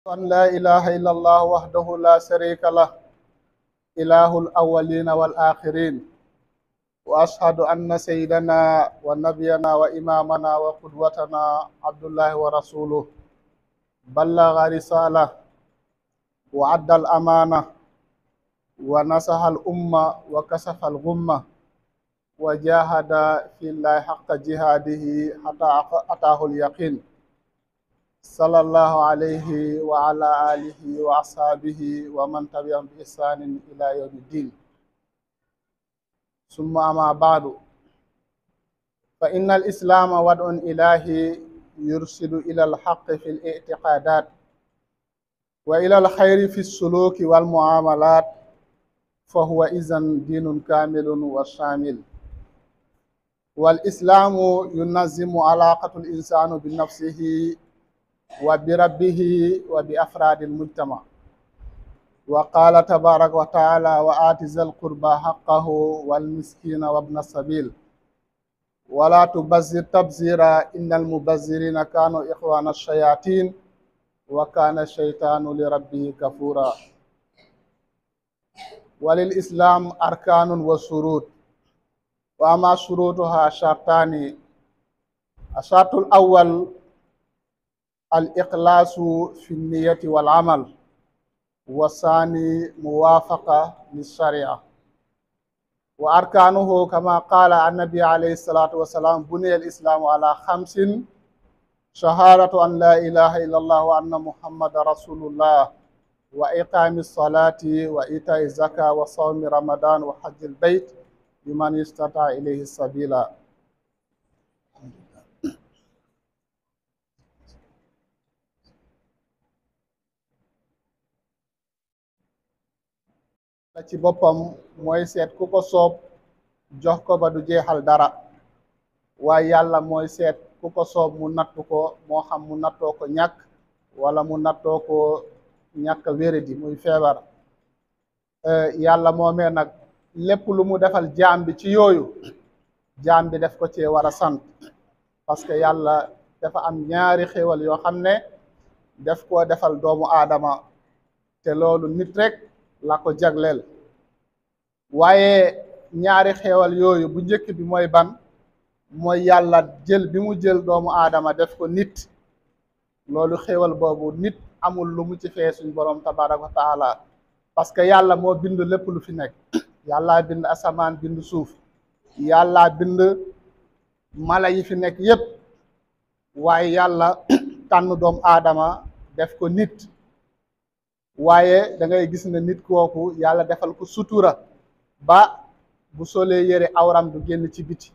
أن لا إله إلا الله وحده لا شريك له إله الأولين والآخرين وأشهد أن سيدنا ونبينا وإمامنا وقدوتنا عبد الله ورسوله بلغ رسالة وأدى الأمانة ونصح الأمة وكشف الغمة وجاهد في الله حق جهاده حتى أتاه اليقين صلى الله عليه وعلى آله وأصحابه ومن تبعهم بإحسان إلى يوم الدين ثم أما بعد فإن الإسلام وضع إلهي يرشد إلى الحق في الاعتقادات وإلى الخير في السلوك والمعاملات فهو إذن دين كامل وشامل والإسلام ينظم علاقة الإنسان بنفسه وبربه وبأفراد المجتمع وقال تبارك وتعالى وآت ذا القربى حقه والمسكين وابن السبيل ولا تبذر تبذيرا إن المبذرين كانوا إخوان الشياطين وكان الشيطان لربه كفورا وللإسلام أركان وشروط وأما شروطها شرطان الشرط الأول الإخلاص في النية والعمل والثاني موافقة للشريعة وأركانه كما قال النبي عليه الصلاة والسلام بني الإسلام على 5 شهادة أن لا إله إلا الله وأن محمد رسول الله وإقام الصلاة وإيتاء الزكاة وصوم رمضان وحج البيت لمن استطاع إليه السبيل la ci boppam mooy seet ku ko soob jox ko ba du jeexal dara waaye yàlla mooy seet ku ko soob mu nattu ko moo xam mu nattoo ko ñàkk wala mu nattoo ko ñàkk wéradi muy feebar yàlla moomee nag lépp lu mu defal jaam bi ci yooyu jaam bi def ko cee war a sant parce que yàlla dafa am ñaari xéewal yoo xam ne def koo defal doomu aadama te loolu nit rek la ko jagleel waaye ñaari xéewal yooyu bu njëkk bi mooy ban mooy yàlla jël bi mu jël doomu aadama def ko nit loolu xéewal boobu nit amul lu mu ci fee suñ borom tabaraka wa taala parce que yàlla moo bind lépp lu fi nekk yàlla bind asamaan bind suuf yàlla bind mala yi fi nekk yépp waaye yàlla tànn doomu aadama def ko nit waaye da ngay gis ne nit kooku yàlla defal ko sutura ba bu solee yére awram du génn ci biti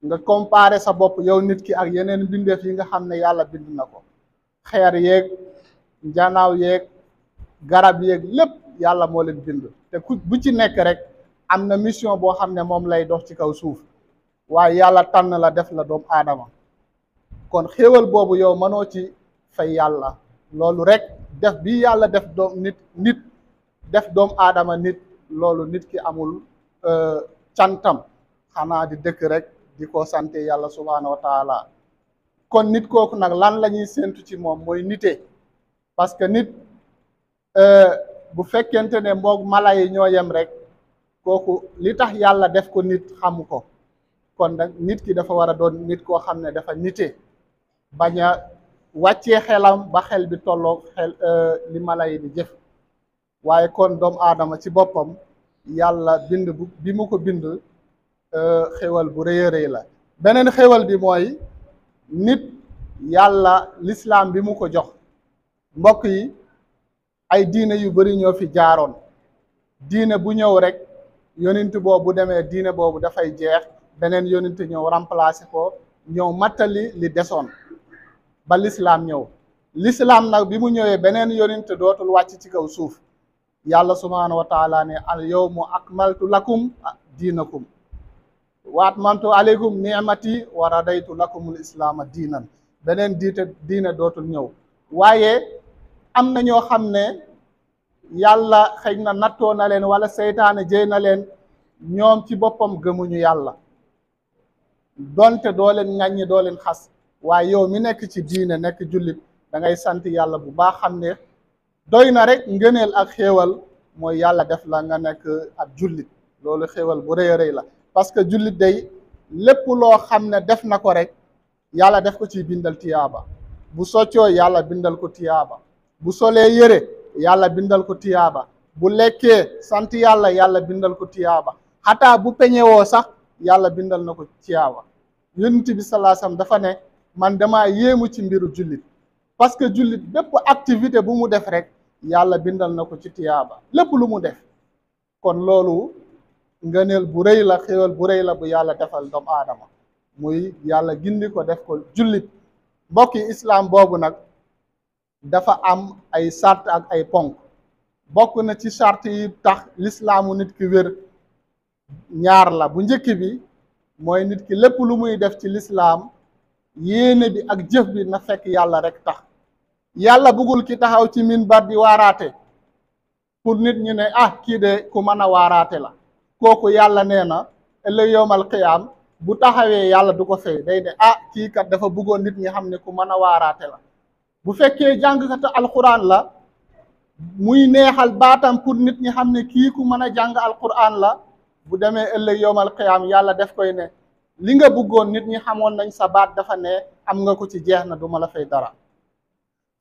nga comparer sa bopp yow nit ki ak yeneen mbindeef yi nga xam ne yàlla bind na ko xeer yeeg njanaaw yeeg garab yeeg lépp yàlla moo leen bind te ku bu ci nekk rek am na mission boo xam ne moom lay dox ci kaw suuf waaye yàlla tànn la def la doomu aadama kon xéewal boobu yow mënoo ci fay yàlla loolu rek def bi yàlla def doom nit def doomu aadama nit loolu nit ki amul cantam xanaa di dëkk rek di ko sante yàlla subhaanahu wa taala kon nit kooku nag lan la ñuy séentu ci moom mooy nite parce que nit bu fekkente ne moog mala yi ñoo yem rek kooku li tax yàlla def ko nit xamu ko kon nag nit ki dafa war a doon nit koo xam ne dafa nite bañ a wàccee xelam ba xel bi tolloog xel li mala yi di jëf waaye kon doomu aadama ci boppam yàlla bind bi mu ko bind xéwal bu rëy a rëy la beneen xéwal bi mooy nit yàlla l'islam bi mu ko jox mbokk yi ay diine yu bari ñoo fi jaaroon diine bu ñëw rek yonent boobu bu demee diine boobu dafay jeex beneen yonent ñëw remplacer ko ñëw mattali li desoon ba l'islam ñëw l'islam nag bi mu ñëwee beneen yonent dootul wàcc ci kaw suuf yàlla subhaanahu wa taala ne al yawma akmaltu lakum diinakum wa atmamtu aleykum ni'mati wa radaytu lakumul islaama diinan beneen diine dootul ñëw waaye am na ñoo xam ne yàlla xëy na nattoo na leen wala seytaane jëy na leen ñoom ci boppam gëmuñu yàlla donte doo leen xas waaye yow mi nekk ci diine nekk jullit da ngay sant yàlla bu baax xam ne doy na rek ngëneel ak xéewal mooy yàlla def la nga nekk ab jullit loolu xéewal bu rëy a rëy la parce que jullit day lépp loo xam ne def na ko rek yàlla def ko ci bindal tiyaaba bu soccoo yàlla bindal ko tiyaaba bu solee yére yàlla bindal ko tiyaaba bu lekkee sant yàlla yàlla bindal ko tiyaaba xataa bu peñewoo sax yàlla bindal na ko tiyaaba yonent bi sallallahu alayhi wasallam dafa ne man dama yéemu ci mbiru jullit parce que jullit bépp activité bu mu def rek yàlla bindal na ko ci tiyaaba lépp lu mu def kon loolu ngëneel bu rëy la xéwal bu rëy la bu yàlla defal doomu aadama muy yàlla gindi ko def ko jullit mbokki islam boobu nag dafa am ay sart ak ay ponk bokk na ci sart yi tax lislaamu nit ki wér ñaar la bu njëkk bi mooy nit ki lépp lu muy def ci lislaam yéene bi ak jëf bi na fekk yàlla rek tax yàlla bëggul ki taxaw ci minbar di waaraate pour nit ñi ne kii de ku mën a waaraate la kooku yàlla nee na ëllëg yowmal qiyaam bu taxawee yàlla du ko fay day ne kii kat dafa bëggoon nit ñi xam ne ku mën a waaraate la bu fekkee jàngkatu alquran la muy neexal baatam pour nit ñi xam ne kii ku mën a jàng alquran la bu demee ëllëg yowmal qiyaam yàlla def koy ne li nga bëggoon nit ñi xamoon nañ sa baat dafa ne am nga ko ci jeex na du ma la fay dara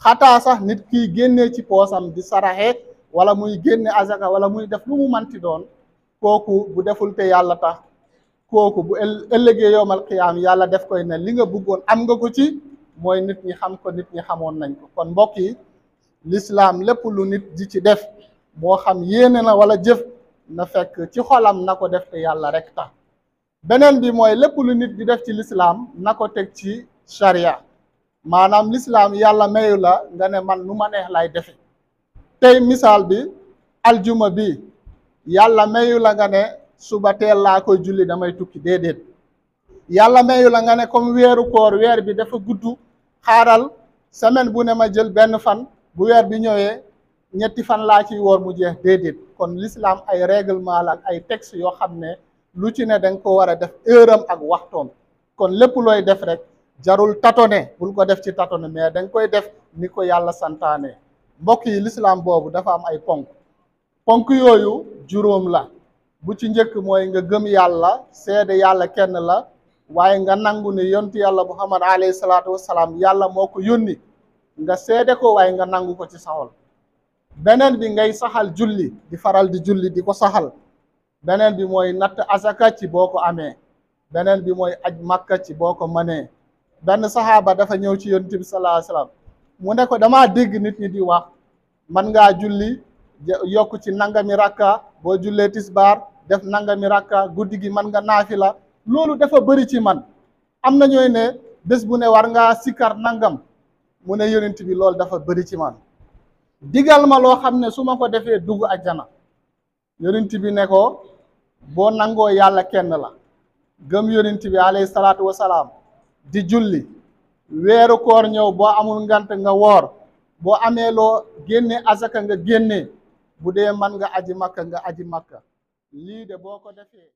xataa sax nit kii génnee ci poosam di saraxe wala muy génne azaka wala muy def lu mu manti doon kooku bu deful te yàlla tax kooku bu ëllëgee yowmal qiyaam yàlla def koy ne li nga bëggoon am nga ko ci mooy nit ñi xam ko nit ñi xamoon nañ ko kon mbokk yi lislaam lépp lu nit di ci def moo xam yéene na wala jëf na fekk ci xolam na ko def te yàlla rek tax beneen bi mooy lépp lu nit di def ci lislaam na ko teg ci sharia maanaam lislaam yàlla mayu la nga ne man nu ma neex lay defe tey misaal bi aljuma bi yàlla mayu la nga ne suba teel laa koy julli damay tukki déedéet yàlla mayu la nga ne comme weeru koor weer bi dafa gudd xaaral semaine bu ne ma jël benn fan bu weer bi ñëwee ñetti fan laa ciy woor mu jeex déedéet kon l'islam ay règlement la ak ay texte yoo xam ne lu ci ne da nga ko war a def heuram ak waxtoom kon lépp looy def rek jarul tatone bul ko def ci tatone mais da nga koy def ni ko yàlla santaane mbokk yi l'islam boobu dafa am ay ponk yooyu juróom la bu ci njëkk mooy nga gëm yàlla seede yàlla kenn la waaye nga nangu ne yontu yàlla muhammad alayhi salaatu wassalaam yàlla moo ko yónni nga seede ko waaye nga nangu ko ci sa xol beneen bi ngay saxal julli di faral di julli di ko saxal beneen bi mooy natt azaka ci boo ko amee beneen bi mooy aj makka ci boo ko mënee benn saxaaba dafa ñëw ci yonent bi sallallahu alayhi wasallam mu ne ko damaa dégg nit ñi di wax man ngaa julli yokk ci nangami rakka boo jullee tisbaar def nangami rakka guddi gi man nga naafila loolu dafa bëri ci man am na ñooy ne bés bu ne war ngaa sikkar nangam mu ne yonent bi loolu dafa bëri ci man digal ma loo xam ne su ma ko defee dugg ajjana yonent bi ne ko boo nangoo yàlla kenn la gëm yonent bi alayhi salaatu wasalaam di julli weeru koor ñëw boo amul ngant nga woor boo amee loo génne azaka nga génne bu dee man nga aji makka lii de boo ko defee